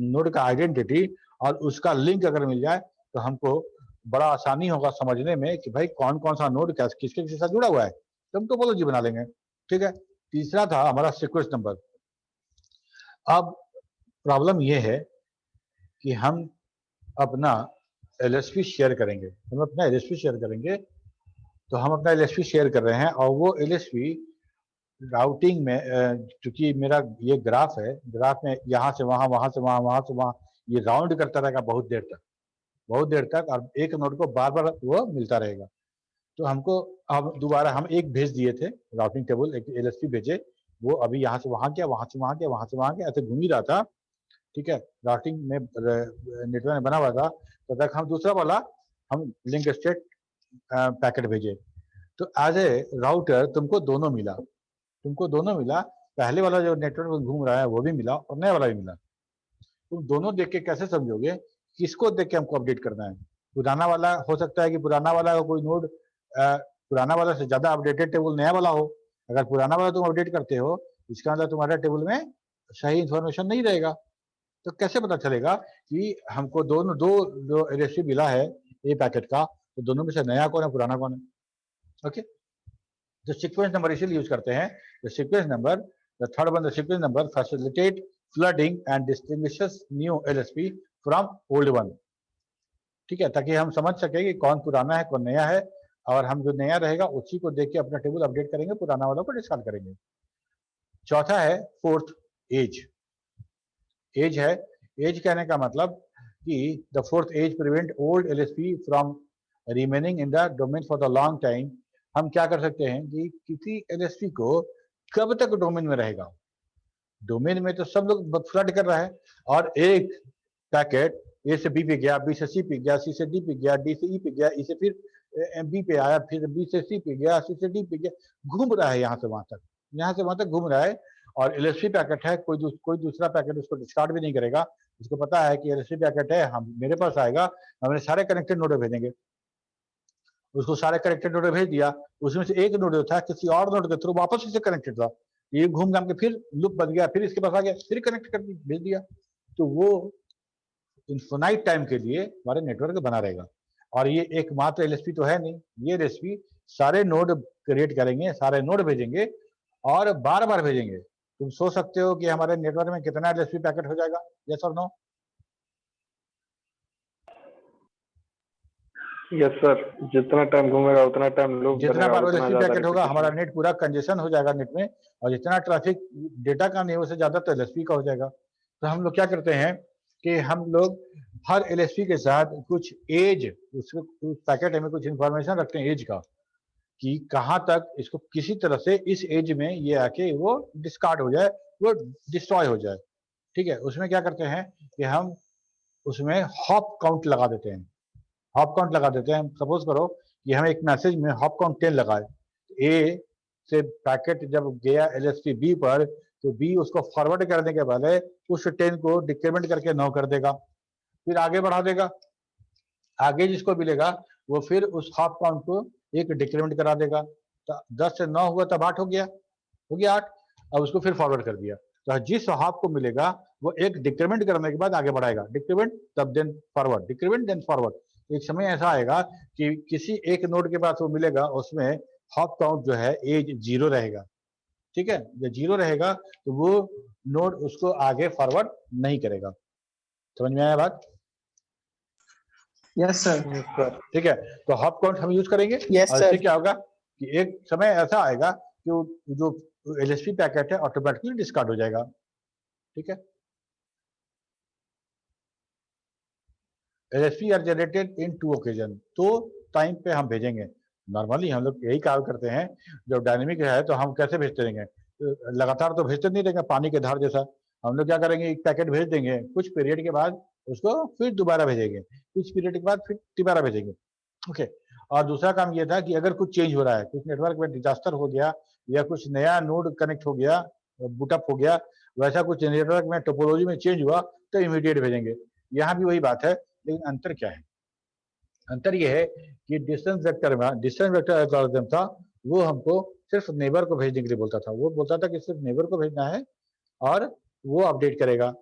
नोड का आइडेंटिटी और उसका लिंक अगर मिल जाए तो हमको बड़ा आसानी होगा समझने में कि भाई कौन कौन सा नोड किसके किसके साथ जुड़ा हुआ है, तो हम टोपोलॉजी बना लेंगे। ठीक है, तीसरा था हमारा सीक्वेंस नंबर। अब प्रॉब्लम ये है कि हम अपना एलएसपी शेयर करेंगे, तो हम अपना एलएसपी शेयर कर रहे हैं, और वो एलएसपी राउटिंग में क्योंकि मेरा ये ग्राफ है, ग्राफ में यहाँ से वहाँ, वहाँ से वहाँ, वहाँ से वहाँ, ये राउंड करता रहेगा बहुत देर तक, और एक नोड को बार बार वो मिलता रहेगा। तो हमको अब दोबारा हम एक भेज दिए थे राउटिंग टेबल, एक एलएसपी भेजे, वो अभी यहाँ से वहाँ गया, वहाँ से वहाँ गया, वहाँ से वहाँ गया, ऐसे घूम ही रहा था। ठीक है, राउटिंग में नेटवर्क में बना हुआ था, तो तक हम दूसरा वाला हम लिंक स्टेट पैकेट भेजे। तो एज ए राउटर तुमको दोनों मिला, पहले वाला जो नेटवर्क में घूम रहा है वो भी मिला और नया वाला भी मिला। तुम दोनों देख के कैसे समझोगे किसको देख के हमको अपडेट करना है? पुराना वाला हो सकता है कि पुराना वाला का कोई नोड पुराना वाला से ज्यादा अपडेटेड टेबल नया वाला हो। अगर पुराना वाला तुम अपडेट करते हो, इसका मतलब तुम्हारा टेबल में सही इंफॉर्मेशन नहीं रहेगा। तो कैसे पता चलेगा कि हमको दो जो एलएसपी मिला है ए पैकेट का, तो दोनों में से नया कौन है, पुराना कौन है? ओके, तो सीक्वेंस नंबर इसीलिए यूज करते हैं। The sequence number, the third one, the sequence number facilitate flooding and distinguishes new LSP from old one. ठीक है, ताकि हम समझ सके कि कौन पुराना है कौन नया है, और हम जो नया रहेगा उसी को देख के अपना टेबल अपडेट करेंगे, पुराना वाला को डिस्कार्ड करेंगे। चौथा है फोर्थ, एज है। एज कहने का मतलब कि the fourth age prevent old LSP from remaining in the domain for the long time. हम क्या कर सकते हैं कि किसी एलएसपी को कब तक डोमेन में रहेगा, डोमेन में तो सब लोग फ्लड कर रहा है, और एक पैकेट ए से बी पे गया, बी से सी पे गया, सी से डी पे गया, डी से ई पे गया, ई से फिर बी पे आया, फिर बी से सी पे गया, सी से डी पे गया, घूम रहा है यहाँ से वहां तक घूम रहा है। और एलएसपी पैकेट है, कोई दूसरा पैकेट उसको डिस्कार्ड भी नहीं करेगा। उसको पता है कि एलएसपी पैकेट है, हम मेरे पास आएगा, हमने सारे कनेक्टेड नोड भेजेंगे, उसको सारे कनेक्टेड नोड भेज दिया, उसमें से एक नोड जो था किसी और नोड के थ्रू वापस इससे कनेक्टेड था, ये घूम घाम के फिर लूप बन गया, फिर इसके पास आ गया, फिर कनेक्ट कर भेज दिया। तो वो इन्फिनाइट टाइम के लिए हमारे नेटवर्क बना रहेगा। और ये एकमात्र एलएसपी तो है नहीं, ये एलएसपी सारे नोड क्रिएट करेंगे, सारे नोड भेजेंगे और बार बार भेजेंगे। तुम सोच सकते हो कि हमारे नेटवर्क में कितना एलएसपी पैकेट हो जाएगा, यस और नो? यस सर, जितना टाइम घूमेगा उतना टाइम लूप जितना बनेगा, बार उतना एलएसपी ज्यादा पैकेट होगा हमारा रिपीटेशन। नेट पूरा कंजेशन हो जाएगा नेट में, और जितना ट्रैफिक डेटा का नहीं उससे ज्यादा तो एलएसपी का हो जाएगा। तो हम लोग क्या करते हैं कि हम लोग हर एलएसपी के साथ कुछ एज, उसके पैकेट में कुछ इंफॉर्मेशन रखते हैं एज का, कि कहाँ तक इसको किसी तरह से इस एज में ये आके वो डिस्कार्ड हो जाए, वो डिस्ट्रॉय हो जाए। ठीक है, उसमें क्या करते हैं कि हम उसमें हॉप काउंट लगा देते हैं। हॉप काउंट लगा देते हैं, सपोज करो कि हम एक मैसेज में हॉप काउंट 10 लगाए, ए से पैकेट जब गया एलएसपी बी पर, तो बी उसको फॉरवर्ड करने के पहले उस 10 को डिक्रीमेंट करके 9 कर देगा, फिर आगे बढ़ा देगा। आगे जिसको मिलेगा वो फिर उस हॉप काउंट को एक डिक्रीमेंट करा देगा, तो 10 से 9 हुआ तब 8 हो गया 8। अब उसको फिर फॉरवर्ड कर दिया, तो जिस हॉप को मिलेगा वो एक डिक्रीमेंट करने के बाद आगे बढ़ाएगा, डिक्रीमेंट तब then forward, decrement then forward. एक समय ऐसा आएगा कि किसी एक नोड के पास वो मिलेगा, उसमें हॉप काउंट जो है एज 0 रहेगा। ठीक है, जब 0 रहेगा तो वो नोड उसको आगे फॉरवर्ड नहीं करेगा। समझ में आया बात? Yes sir. Yes sir. ठीक है, तो हॉप काउंट हम यूज करेंगे। यस और इससे सर। क्या होगा कि एक समय ऐसा आएगा कि जो एलएसपी पैकेट है ऑटोमेटिकली डिस्कार्ड हो जाएगा। ठीक है, LSP are generated in 2 occasion, तो टाइम पे हम भेजेंगे। नॉर्मली हम लोग यही काम करते हैं, जब डायनेमिक है तो हम कैसे भेजते रहेंगे, लगातार तो भेजते नहीं रहेंगे पानी के धार जैसा। हम लोग क्या करेंगे, एक पैकेट भेज देंगे, कुछ पीरियड के बाद उसको फिर दोबारा भेजेंगे, कुछ पीरियड के बाद फिर दोबारा भेजेंगे। ओके, और दूसरा काम ये था कि अगर कुछ चेंज हो रहा है, कुछ नेटवर्क में डिजास्टर हो गया या कुछ नया नोड कनेक्ट हो गया, बूटअप हो गया, वैसा कुछ नेटवर्क में टोपोलॉजी में चेंज हुआ तो इमीडिएट भेजेंगे। यहाँ भी वही बात है, लेकिन अंतर क्या है? अंतर यह है कि डिस्टेंस वेक्टर में, डिस्टेंस वेक्टर एल्गोरिथम था, वो हमको सिर्फ नेबर को भेजने के लिए बोलता था। वो बोलता था कि सिर्फ नेबर को भेजना है और वो अपडेट करेगा।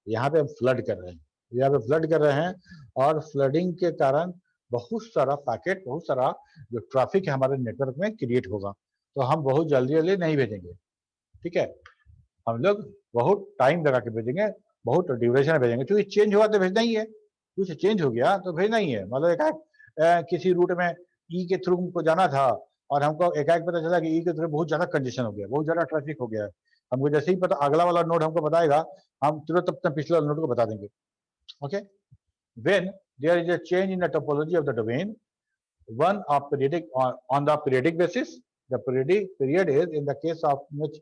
यहाँ पे हम फ्लड कर रहे हैं, यहाँ पे फ्लड कर रहे हैं, और फ्लडिंग के कारण बहुत सारा पैकेट, बहुत सारा जो ट्रैफिक है हमारे नेटवर्क में क्रिएट होगा, तो हम बहुत जल्दी जल्दी नहीं भेजेंगे। ठीक है, हम लोग बहुत टाइम लगा के भेजेंगे, बहुत ड्यूरेशन में भेजेंगे, क्योंकि चेंज हुआ तो भेजना ही है, कुछ चेंज हो गया तो भेजना ही है। मतलब एकाएक किसी रूट में ई के थ्रू को जाना था और हमको एकाएक पता चला कि ई के थ्रू बहुत ज्यादा कंजेशन हो गया, बहुत ज्यादा ट्रैफिक हो गया है, हमको जैसे ही पता अगला वाला नोड हमको बताएगा, हम तुरंत अपने पिछले वाले नोड को बता देंगे। Okay, when there is a change in the topology of the domain, one of periodic on the periodic basis, the period is in the case of which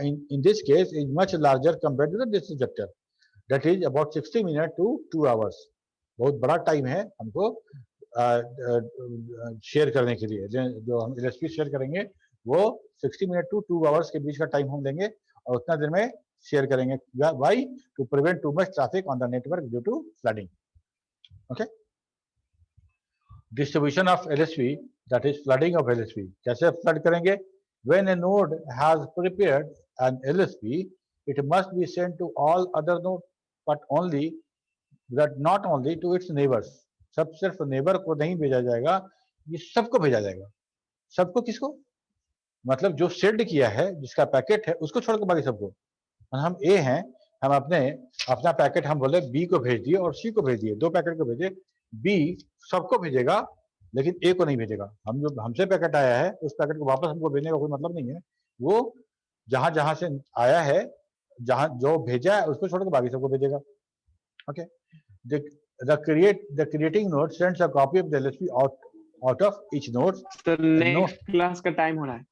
in this case is much larger compared to the distance vector, that is about 60 minutes to 2 hours। बहुत बड़ा time है हमको share करने के लिए, जो हम LSP share करेंगे वो 60 मिनट टू 2 आवर्स के बीच का टाइम हम लेंगे और उतना देर में शेयर करेंगे। Why? To prevent too much traffic on the network due to flooding. Okay, distribution of LSP, that is flooding of LSP. कैसे फ्लड करेंगे? When a node has prepared an LSP, it must be sent to all other node, but only that not only to its neighbours. सब सिर्फ neighbour को नहीं भेजा जाएगा, ये सबको भेजा जाएगा। सबको किसको? मतलब जो सेंड किया है, जिसका पैकेट है, उसको छोड़कर बाकी सबको। हम ए हैं, हम अपना पैकेट हम बोले बी को भेज दिए और सी को भेज दिए, 2 पैकेट को भेजे। बी सबको भेजेगा लेकिन ए को नहीं भेजेगा। हम जो हमसे पैकेट आया है उस पैकेट को वापस हमको भेजने का कोई मतलब नहीं है। वो जहां जहां से आया है, जहां जो भेजा है उसको छोड़कर बाकी सबको भेजेगा। Okay, the creating node sends a copy of the LSP out of each node। तो नेक्स्ट क्लास का टाइम हो रहा है।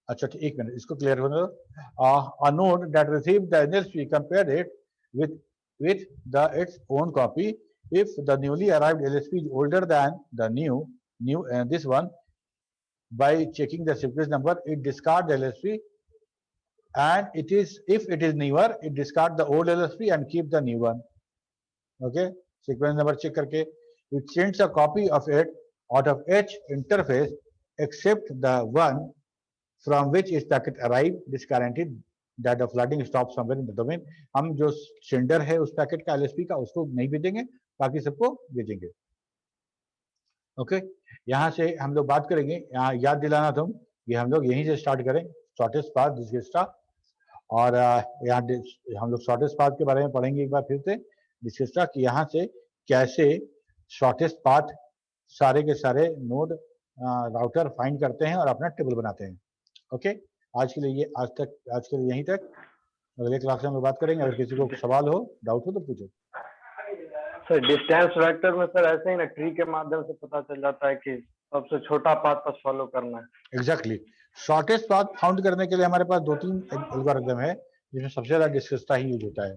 अच्छा, एक मिनट इसको क्लियर होने दो। A node that received the LSP compared it with its own copy। If the newly arrived LSP is older than the new this one, by checking the sequence number, it discards the LSP, and if it is newer, it discards the old LSP and keep the new one। Okay, sequence number check करके it sends a copy of it out of each interface except the one from which its packet arrived। This guaranteed that the flooding stops somewhere in the domain। हम जो sender है उस packet का LSP का उसको नहीं भेजेंगे, बाकी सबको भेजेंगे। ओके, यहाँ से हम लोग बात करेंगे, यहाँ याद दिलाना तुम कि हम लोग यहीं से स्टार्ट करें, शॉर्टेस्ट पाथ डिस्कस्टा। और यहाँ हम लोग शॉर्टेस्ट पाथ के बारे में पढ़ेंगे एक बार फिर से डिस्कस्टा कि यहाँ से कैसे शॉर्टेस्ट पाथ सारे के सारे नोड राउटर फाइंड करते हैं और अपना टेबल बनाते हैं। ओके, आज के लिए यहीं तक। अगले क्लास में हम लोग बात करेंगे। अगर किसी को सवाल हो, डाउट हो तो पूछो। सर डिस्टेंस वेक्टर में सर ऐसे ही ना ट्री के माध्यम से पता चल जाता है कि सबसे छोटा पाथ बस फॉलो करना है। एग्जैक्टली, शॉर्टेस्ट पाथ फाउंड करने के लिए हमारे पास 2-3 एल्गोरिथम है जिसमें सबसे ज्यादा डिस्कस्ता ही यूज होता है।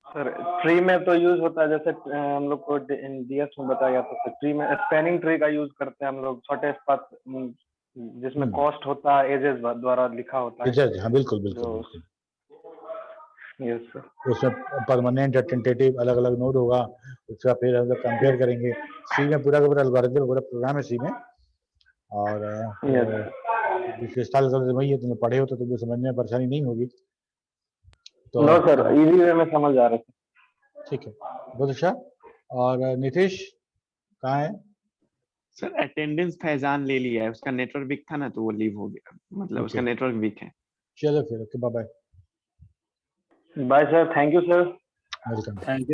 सर ट्री में तो यूज होता है, जैसे हम लोग को डीएस में बताया गया था, ट्री में स्पैनिंग ट्री का यूज करते हैं हम लोग, शॉर्टेस्ट पाथ जिसमें कॉस्ट होता है एजेस द्वारा लिखा होता है। हाँ बिल्कुल बिल्कुल बिल्कुल। Yes sir. उसमें परमानेंट टेंटेटिव अलग अलग नोड होगा, उसका फिर हम लोग कंपेयर करेंगे। सी में पूरा का पूरा एल्गोरिथम, पूरा प्रोग्राम है सी में। और विशेषता वही है, तुमने पढ़े हो तो तुम्हें समझने में परेशानी नहीं होगी। तो नो सर, इजी वे में समझ आ रहा है। ठीक है, बहुत अच्छा। और नीतीश कहाँ है? सर अटेंडेंस फैजान ले लिया है, उसका नेटवर्क वीक था ना तो वो लीव हो गया, मतलब उसका नेटवर्क वीक है। चलो फिर, okay, bye bye. Bye sir, thank you sir. Welcome. Thank you.